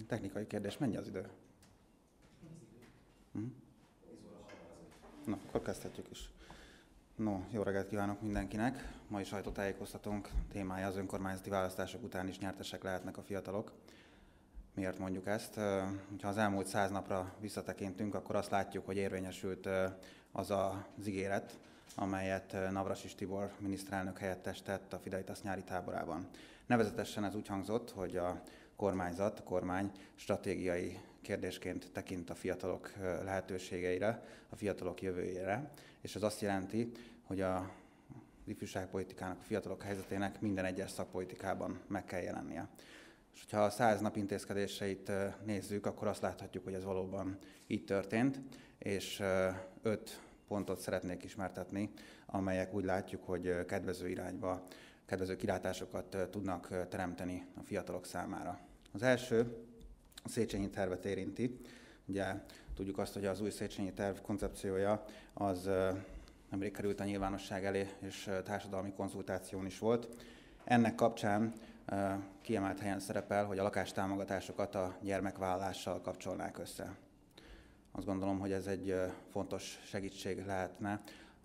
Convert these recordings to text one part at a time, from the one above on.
technikai kérdés, mennyi az idő? Na, akkor kezdhetjük is. No, jó reggelt kívánok mindenkinek! Mai sajtótájékoztatónk témája az önkormányzati választások után is nyertesek lehetnek a fiatalok. Miért mondjuk ezt? Ha az elmúlt 100 napra visszatekintünk, akkor azt látjuk, hogy érvényesült az az ígéret, amelyet Navracsics Tibor miniszterelnök helyettes tett a Fidelitas nyári táborában. Nevezetesen ez úgy hangzott, hogy a kormány stratégiai kérdésként tekint a fiatalok lehetőségeire, a fiatalok jövőjére, és ez azt jelenti, hogy az ifjúságpolitikának, a fiatalok helyzetének minden egyes szakpolitikában meg kell jelennie. És ha a 100 nap intézkedéseit nézzük, akkor azt láthatjuk, hogy ez valóban így történt, és 5 pontot szeretnék ismertetni, amelyek úgy látjuk, hogy kedvező irányba, kedvező kilátásokat tudnak teremteni a fiatalok számára. Az első a Széchenyi tervet érinti. Ugye tudjuk azt, hogy az új Széchenyi terv koncepciója az nemrég került a nyilvánosság elé, és társadalmi konzultáción is volt. Ennek kapcsán kiemelt helyen szerepel, hogy a lakástámogatásokat a gyermekvállalással kapcsolnák össze. Azt gondolom, hogy ez egy fontos segítség lehetne,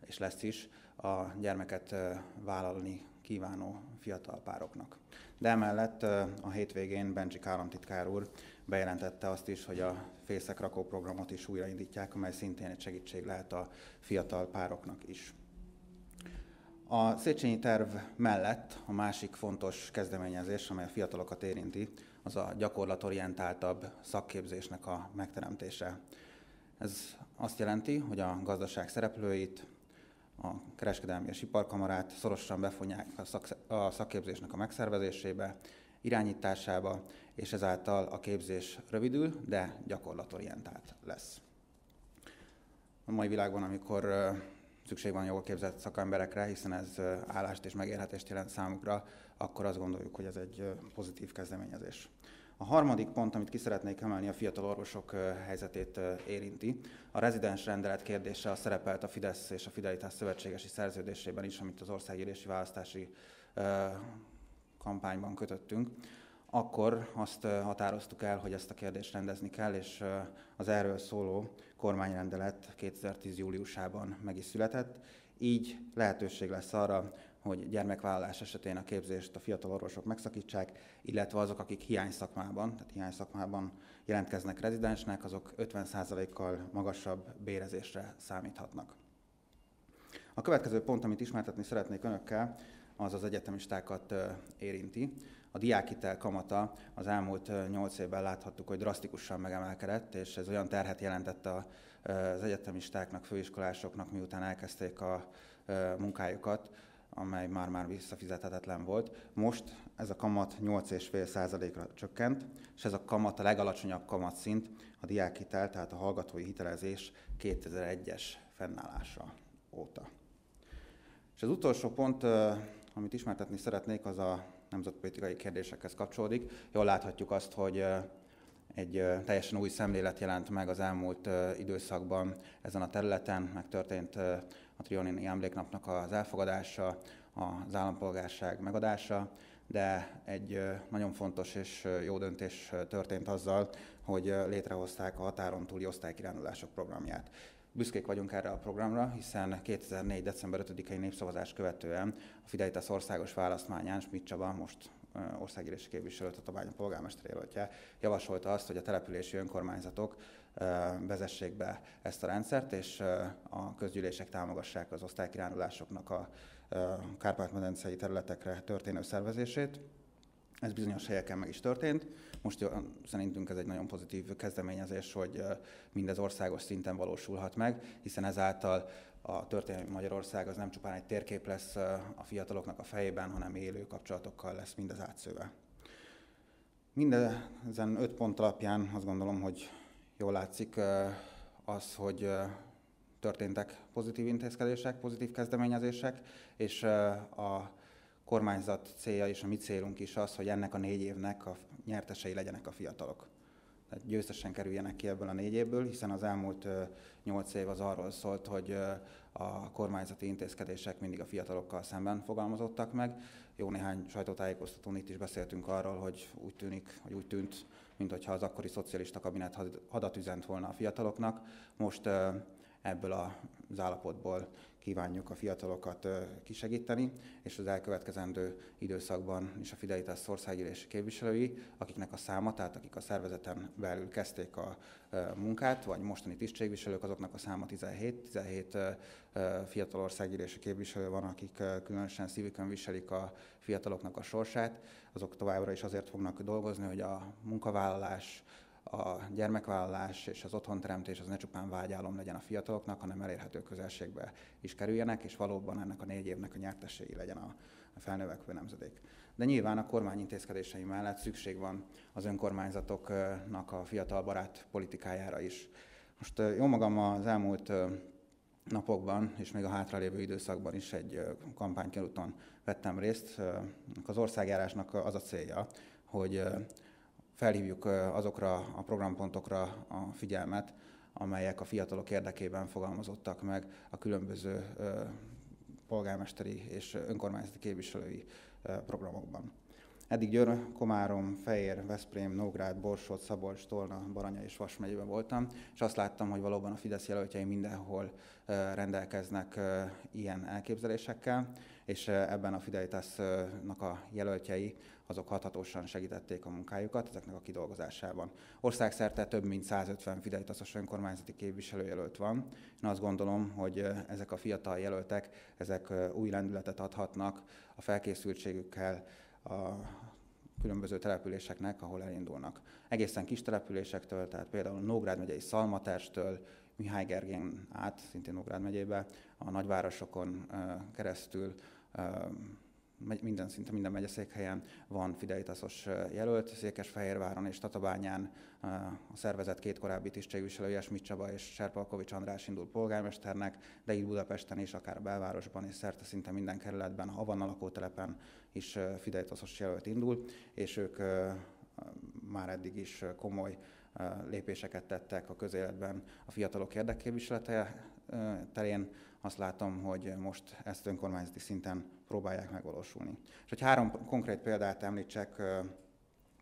és lesz is a gyermeket vállalni kívánó fiatal pároknak. De emellett a hétvégén Bencsik államtitkár úr bejelentette azt is, hogy a Fészek Rakó programot is újraindítják, amely szintén egy segítség lehet a fiatal pároknak is. A Széchenyi terv mellett a másik fontos kezdeményezés, amely a fiatalokat érinti, az a gyakorlatorientáltabb szakképzésnek a megteremtése. Ez azt jelenti, hogy a gazdaság szereplőit, a kereskedelmi és iparkamarát szorosan befonják a szakképzésnek a megszervezésébe, irányításába, és ezáltal a képzés rövidül, de gyakorlatorientált lesz. A mai világban, amikor szükség van jól képzett szakemberekre, hiszen ez állást és megélhetést jelent számukra, akkor azt gondoljuk, hogy ez egy pozitív kezdeményezés. A harmadik pont, amit ki szeretnék emelni, a fiatal orvosok helyzetét érinti. A rezidens rendelet kérdése a szerepelt a Fidesz és a Fidelitas szövetségesi szerződésében is, amit az országgyűlési választási kampányban kötöttünk. Akkor azt határoztuk el, hogy ezt a kérdést rendezni kell, és az erről szóló kormányrendelet 2010. júliusában meg is született. Így lehetőség lesz arra, hogy gyermekvállalás esetén a képzést a fiatal orvosok megszakítsák, illetve azok, akik hiányszakmában jelentkeznek rezidensnek, azok 50%-kal magasabb bérezésre számíthatnak. A következő pont, amit ismertetni szeretnék önökkel, az az egyetemistákat érinti. A diákhitel kamata az elmúlt 8 évben láthattuk, hogy drasztikusan megemelkedett, és ez olyan terhet jelentett az egyetemistáknak, főiskolásoknak, miután elkezdték a munkájukat, amely már visszafizethetetlen volt. Most ez a kamat 8,5%-ra csökkent, és ez a kamat a legalacsonyabb kamatszint a diákhitel, tehát a hallgatói hitelezés 2001-es fennállása óta. És az utolsó pont, amit ismertetni szeretnék, az a nemzetpolitikai kérdésekhez kapcsolódik. Jól láthatjuk azt, hogy egy teljesen új szemlélet jelent meg az elmúlt időszakban ezen a területen, megtörtént a trianoni emléknapnak az elfogadása, az állampolgárság megadása, de egy nagyon fontos és jó döntés történt azzal, hogy létrehozták a határon túli osztálykirándulások programját. Büszkék vagyunk erre a programra, hiszen 2004. december 5-i népszavazás követően a Fidelitas országos választmányán Schmidt Csaba, most országgyűlési képviselő, Tatabánya polgármester jelöltje, javasolta azt, hogy a települési önkormányzatok vezessék be ezt a rendszert, és a közgyűlések támogassák az osztálykirándulásoknak a kárpát-medencei területekre történő szervezését. Ez bizonyos helyeken meg is történt. Most szerintünk ez egy nagyon pozitív kezdeményezés, hogy mindez országos szinten valósulhat meg, hiszen ezáltal a történelmi Magyarország az nem csupán egy térkép lesz a fiataloknak a fejében, hanem élő kapcsolatokkal lesz mindez átszőve. Mindezen 5 pont alapján azt gondolom, hogy jól látszik az, hogy történtek pozitív intézkedések, pozitív kezdeményezések, és a kormányzat célja és a mi célunk is az, hogy ennek a 4 évnek a nyertesei legyenek a fiatalok. Tehát győztesen kerüljenek ki ebből a 4 évből, hiszen az elmúlt 8 év az arról szólt, hogy a kormányzati intézkedések mindig a fiatalokkal szemben fogalmazottak meg. jó néhány sajtótájékoztatón itt is beszéltünk arról, hogy úgy tűnt, mintha az akkori szocialista kabinet hadat üzent volna a fiataloknak. Most ebből az állapotból kívánjuk a fiatalokat kisegíteni, és az elkövetkezendő időszakban is a Fidelitas országgyűlési képviselői, akiknek a száma, tehát akik a szervezeten belül kezdték a munkát, vagy mostani tisztségviselők, azoknak a száma 17 fiatal országgyűlési képviselő van, akik különösen szívükön viselik a fiataloknak a sorsát. Azok továbbra is azért fognak dolgozni, hogy a munkavállalás, a gyermekvállalás és az otthonteremtés az ne csupán vágyálom legyen a fiataloknak, hanem elérhető közelségbe is kerüljenek, és valóban ennek a 4 évnek a nyertességi legyen a felnövekvő nemzedék. De nyilván a kormány intézkedései mellett szükség van az önkormányzatoknak a fiatalbarát politikájára is. Most jó magam az elmúlt napokban, és még a hátralévő időszakban is egy kampánykörúton vettem részt. Az országjárásnak az a célja, hogy felhívjuk azokra a programpontokra a figyelmet, amelyek a fiatalok érdekében fogalmazottak meg a különböző polgármesteri és önkormányzati képviselői programokban. Eddig Győr, Komárom, Fejér, Veszprém, Nógrád, Borsod, Szabolcs, Tolna, Baranya és Vas megyében voltam, és azt láttam, hogy valóban a Fidesz jelöltjei mindenhol rendelkeznek ilyen elképzelésekkel, és ebben a Fidelitasnak a jelöltjei azok hathatósan segítették a munkájukat ezeknek a kidolgozásában. Országszerte több mint 150 Fidelitasos önkormányzati képviselőjelölt van. Én azt gondolom, hogy ezek a fiatal jelöltek, ezek új lendületet adhatnak a felkészültségükkel a különböző településeknek, ahol elindulnak. Egészen kis településektől, tehát például Nógrád megyei Szalmaterstől, Mihálygergén át, szintén Nógrád megyébe, a nagyvárosokon keresztül, szinte minden megyeszékhelyen van Fidelitasos jelölt. Székesfehérváron és Tatabányán a szervezet 2 korábbi tisztségviselője, Schmidt Csaba és Serpalkovics András indul polgármesternek, de itt Budapesten is, akár a belvárosban és szerte szinte minden kerületben, a Havanna lakótelepen is Fidelitasos jelölt indul, és ők már eddig is komoly lépéseket tettek a közéletben a fiatalok érdekképviselete terén. Azt látom, hogy most ezt önkormányzati szinten próbálják megvalósulni. És hogy 3 konkrét példát említsek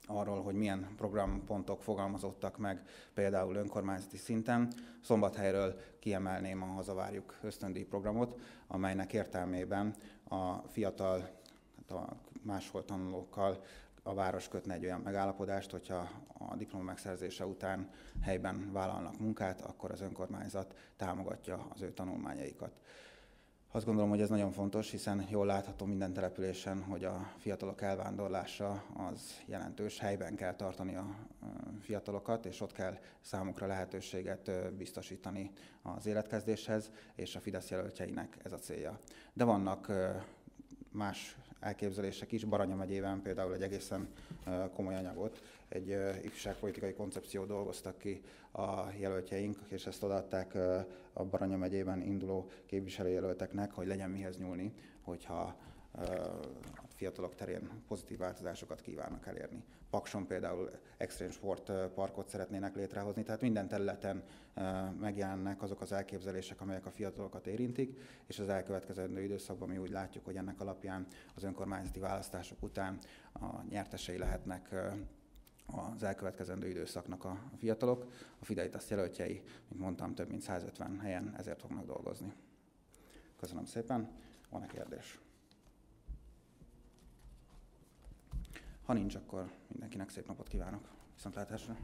arról, hogy milyen programpontok fogalmazottak meg például önkormányzati szinten. Szombathelyről kiemelném a Hazavárjuk ösztöndíj programot, amelynek értelmében a fiatal, a máshol tanulókkal a város kötne egy olyan megállapodást, hogyha a diploma megszerzése után helyben vállalnak munkát, akkor az önkormányzat támogatja az ő tanulmányaikat. Azt gondolom, hogy ez nagyon fontos, hiszen jól látható minden településen, hogy a fiatalok elvándorlása az jelentős. Helyben kell tartani a fiatalokat, és ott kell számukra lehetőséget biztosítani az életkezdéshez, és a Fidesz jelöltjeinek ez a célja. De vannak más elképzelések is. Baranya megyében például egy egészen komoly anyagot, egy ifjúságpolitikai koncepciót dolgoztak ki a jelöltjeink, és ezt odaadták a Baranya megyében induló képviselőjelölteknek, hogy legyen mihez nyúlni, hogyha a fiatalok terén pozitív változásokat kívánnak elérni. Pakson például extrém sportparkot szeretnének létrehozni, tehát minden területen megjelennek azok az elképzelések, amelyek a fiatalokat érintik, és az elkövetkezendő időszakban mi úgy látjuk, hogy ennek alapján az önkormányzati választások után a nyertesei lehetnek az elkövetkezendő időszaknak a fiatalok. A Fidelitas jelöltjei, mint mondtam, több mint 150 helyen ezért fognak dolgozni. Köszönöm szépen. Van-e kérdés? Ha nincs, akkor mindenkinek szép napot kívánok. Viszontlátásra!